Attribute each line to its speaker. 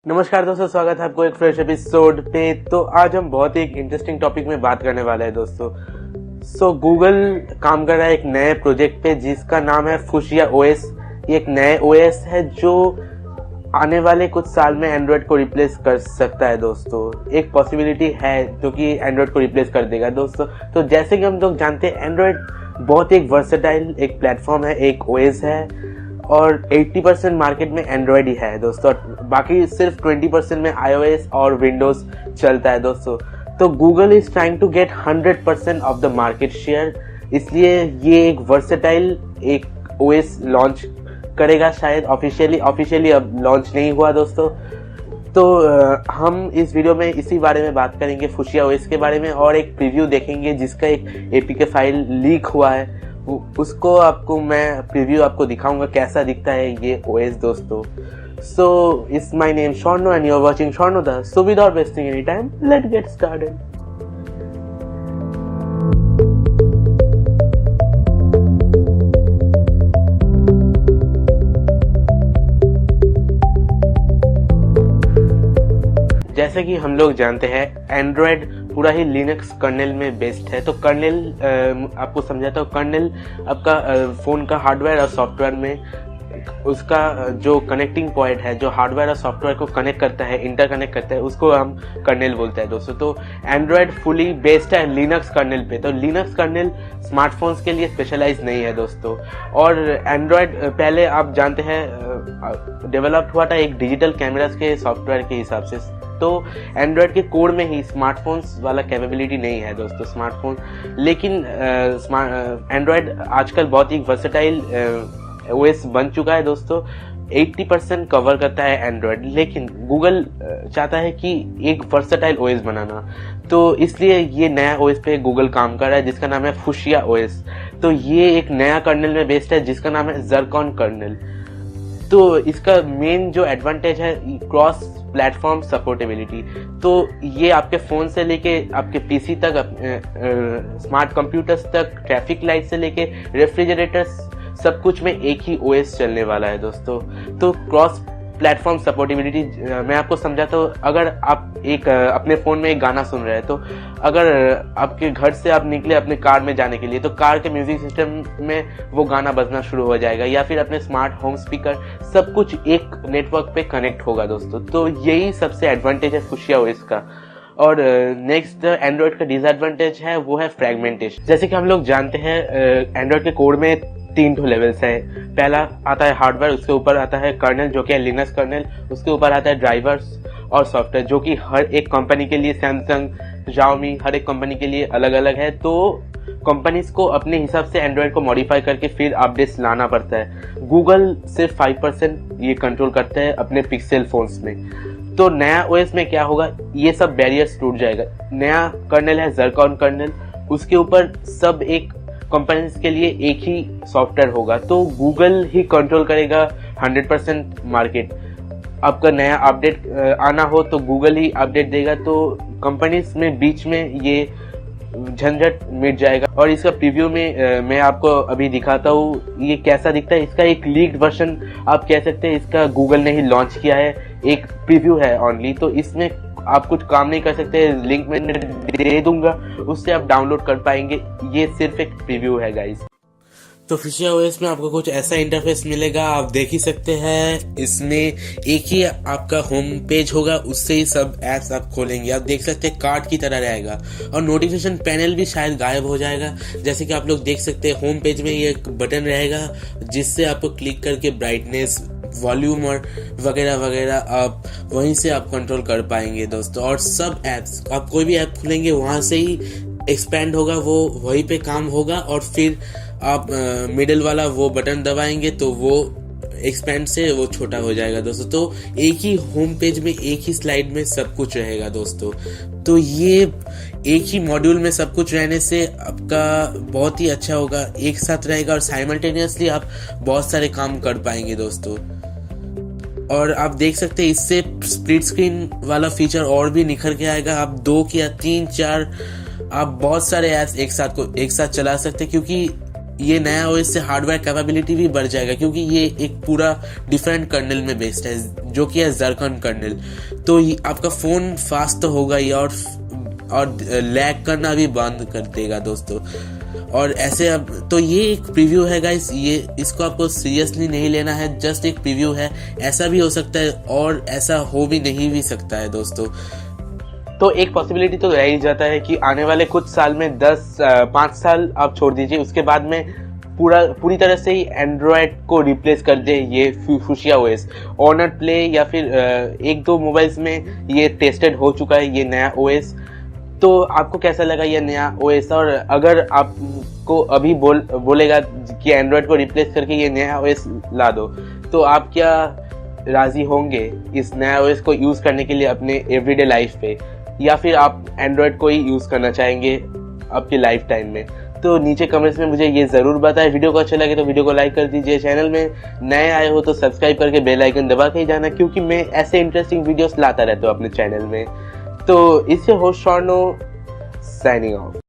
Speaker 1: नमस्कार दोस्तों, स्वागत है आपको एक फ्रेश एपिसोड पे। तो आज हम बहुत ही एक इंटरेस्टिंग टॉपिक में बात करने वाले हैं दोस्तों। गूगल काम कर रहा है एक नए प्रोजेक्ट पे जिसका नाम है फुशिया ओएस। ये एक नए ओएस है जो आने वाले कुछ साल में एंड्रॉयड को रिप्लेस कर सकता है दोस्तों। एक पॉसिबिलिटी है जो कि एंड्रॉयड को रिप्लेस कर देगा दोस्तों। तो जैसे कि हम लोग जानते हैं, एंड्रॉयड बहुत एक वर्सेटाइल एक प्लेटफॉर्म है, एक ओएस है और 80% मार्केट में एंड्रॉयड ही है दोस्तों। बाकी सिर्फ 20% में iOS और विंडोज चलता है दोस्तों। तो Google is trying to get 100% of the market share, इसलिए ये एक वर्सेटाइल एक ओएस लॉन्च करेगा। शायद ऑफिशियली अब लॉन्च नहीं हुआ दोस्तों। तो हम इस वीडियो में इसी बारे में बात करेंगे, फुशिया ओएस के बारे में, और एक प्रीव्यू देखेंगे जिसका एक एपीके फाइल लीक हुआ है। उसको आपको मैं प्रीव्यू आपको दिखाऊंगा कैसा दिखता है ये ओएस दोस्तों। So it's my name Shorno and you're watching Shorno Da. So without wasting any time, let's get started. जैसे कि हम लोग जानते हैं, एंड्रॉयड पूरा ही लिनक्स कर्नेल में बेस्ड है। तो कर्नेल आपको समझाता हूँ। कर्नेल आपका फोन का हार्डवेयर और सॉफ्टवेयर में उसका जो कनेक्टिंग पॉइंट है, जो हार्डवेयर और सॉफ्टवेयर को कनेक्ट करता है, इंटरकनेक्ट करता है, उसको हम कर्नेल बोलते हैं दोस्तों। तो एंड्रॉयड फुली बेस्ड है लिनक्स कर्नेल पे। तो लिनक्स कर्नेल स्मार्टफोन्स के लिए स्पेशलाइज नहीं है दोस्तों। और एंड्रॉयड पहले आप जानते हैं डेवलप हुआ था एक डिजिटल कैमरास के सॉफ्टवेयर के हिसाब से। तो एंड्रॉयड के कोड में ही स्मार्टफोन्स वाला कैपेबिलिटी नहीं है दोस्तों स्मार्टफोन। लेकिन एंड्रॉयड आजकल बहुत ही वर्सेटाइल ओएस बन चुका है दोस्तों। 80% कवर करता है एंड्रॉयड, लेकिन गूगल चाहता है कि एक वर्सेटाइल ओएस बनाना। तो इसलिए ये नया ओएस पे गूगल काम कर रहा है जिसका नाम है फुशिया ओएस। तो ये एक नया कर्नेल में बेस्ड है जिसका नाम है जरकॉन कर्नेल। तो इसका मेन जो एडवांटेज है क्रॉस प्लेटफॉर्म सपोर्टेबिलिटी। तो ये आपके फोन से लेके आपके पीसी तक, स्मार्ट कंप्यूटर्स तक, ट्रैफिक लाइट से लेके रेफ्रिजरेटर्स, सब कुछ में एक ही ओएस चलने वाला है दोस्तों। तो क्रॉस प्लेटफॉर्म सपोर्टेबिलिटी मैं आपको समझाता हूँ। अगर आप एक अपने फोन में एक गाना सुन रहे हैं, तो अगर आपके घर से आप निकले अपने कार में जाने के लिए, तो कार के म्यूजिक सिस्टम में वो गाना बजना शुरू हो जाएगा, या फिर अपने स्मार्ट होम स्पीकर, सब कुछ एक नेटवर्क पे कनेक्ट होगा दोस्तों। तो यही सबसे एडवांटेज है फुशिया ओएस का। और नेक्स्ट एंड्रॉयड का डिसएडवांटेज है वो है फ्रेगमेंटेशन। जैसे कि हम लोग जानते हैं एंड्रॉयड के कोड में 3 लेवल्स है। पहला आता है हार्डवेयर, उसके ऊपर आता है कर्नेल जो कि है लिनक्स कर्नेल, उसके ऊपर आता है ड्राइवर्स और सॉफ्टवेयर जो कि हर एक कंपनी के लिए, सैमसंग, Xiaomi, हर एक कंपनी के लिए अलग अलग है। तो कंपनीज को अपने हिसाब से एंड्रॉयड को मॉडिफाई करके फिर अपडेट्स लाना पड़ता है। गूगल सिर्फ 5% ये कंट्रोल करता है अपने पिक्सेल फोन्स में। तो नया ओएस में क्या होगा, ये सब बैरियर्स टूट जाएगा। नया कर्नेल है जरकॉन कर्नेल, उसके ऊपर सब एक कंपनीज के लिए एक ही सॉफ्टवेयर होगा। तो गूगल ही कंट्रोल करेगा 100% मार्केट। आपका नया अपडेट आना हो तो गूगल ही अपडेट देगा। तो कंपनीज में बीच में ये झंझट मिट जाएगा। और इसका प्रीव्यू में मैं आपको अभी दिखाता हूँ ये कैसा दिखता है। इसका एक लीक्ड वर्जन आप कह सकते हैं, इसका गूगल ने ही लॉन्च किया है, एक प्रीव्यू है ओनली। तो इसमें आप कुछ काम नहीं कर सकते, लिंक में दे दूंगा, उससे आप डाउनलोड कर पाएंगे। ये सिर्फ एक प्रीव्यू है गाइस। तो फुशिया ओएस में आपको कुछ ऐसा इंटरफेस मिलेगा, आप देख ही सकते हैं। इसमें एक ही आपका होम पेज होगा, उससे ही सब एप्स आप खोलेंगे। आप देख सकते हैं कार्ड की तरह रहेगा। और नोटिफिकेशन पैनल भी शायद गायब हो जाएगा। जैसे कि आप लोग देख सकते हैं होम पेज में ये एक बटन रहेगा जिससे आपको क्लिक करके ब्राइटनेस, वॉल्यूम और वगैरह वगैरह आप वहीं से आप कंट्रोल कर पाएंगे दोस्तों। और सब एप्स, आप कोई भी ऐप खोलेंगे वहां से ही एक्सपैंड होगा, वो वहीं पे काम होगा। और फिर आप मिडिल वाला वो बटन दबाएंगे तो वो एक्सपैंड से वो छोटा हो जाएगा दोस्तों। तो एक ही होम पेज में, एक ही स्लाइड में सब कुछ रहेगा दोस्तों। तो ये एक ही मॉड्यूल में सब कुछ रहने से आपका बहुत ही अच्छा होगा, एक साथ रहेगा और साइमल्टेनियसली आप बहुत सारे काम कर पाएंगे दोस्तों। और आप देख सकते हैं इससे स्प्लिट स्क्रीन वाला फीचर और भी निखर के आएगा। आप 2 या 3, 4 आप बहुत सारे ऐप्स एक साथ चला सकते हैं, क्योंकि ये नया ओएस से हार्डवेयर कैपेबिलिटी भी बढ़ जाएगा, क्योंकि ये एक पूरा डिफरेंट कर्नल में बेस्ड है जो कि है ज़रकन कर्नल। तो आपका फ़ोन फास्ट तो होगा ही, और लैग करना भी बंद कर देगा दोस्तों। और ऐसे अब तो ये एक प्रीव्यू है गाइस, ये इसको आपको सीरियसली नहीं लेना है, जस्ट एक प्रीव्यू है। ऐसा भी हो सकता है और ऐसा हो भी नहीं भी सकता है दोस्तों। तो एक पॉसिबिलिटी तो रह ही जाता है कि आने वाले कुछ साल में 5 साल आप छोड़ दीजिए, उसके बाद में पूरी तरह से ही एंड्रॉयड को रिप्लेस कर दे ये फुशिया ओएस। ऑनर प्ले या फिर 1-2 मोबाइल्स में ये टेस्टेड हो चुका है ये नया ओएस। तो आपको कैसा लगा ये नया ओएस? और अगर आपको अभी बोलेगा कि एंड्रॉयड को रिप्लेस करके ये नया ओएस ला दो, तो आप क्या राजी होंगे इस नया ओएस को यूज़ करने के लिए अपने एवरीडे लाइफ पे, या फिर आप एंड्रॉयड को ही यूज़ करना चाहेंगे आपकी लाइफ टाइम में? तो नीचे कमेंट्स में मुझे ये ज़रूर बताएं। वीडियो को अच्छा लगे तो वीडियो को लाइक कर दीजिए। चैनल में नए आए हो तो सब्सक्राइब करके बेल आइकन दबा के ही जाना, क्योंकि मैं ऐसे इंटरेस्टिंग वीडियोस लाता रहता हूँ अपने चैनल में। तो इससे होस्ट शॉर्नो साइनिंग ऑफ।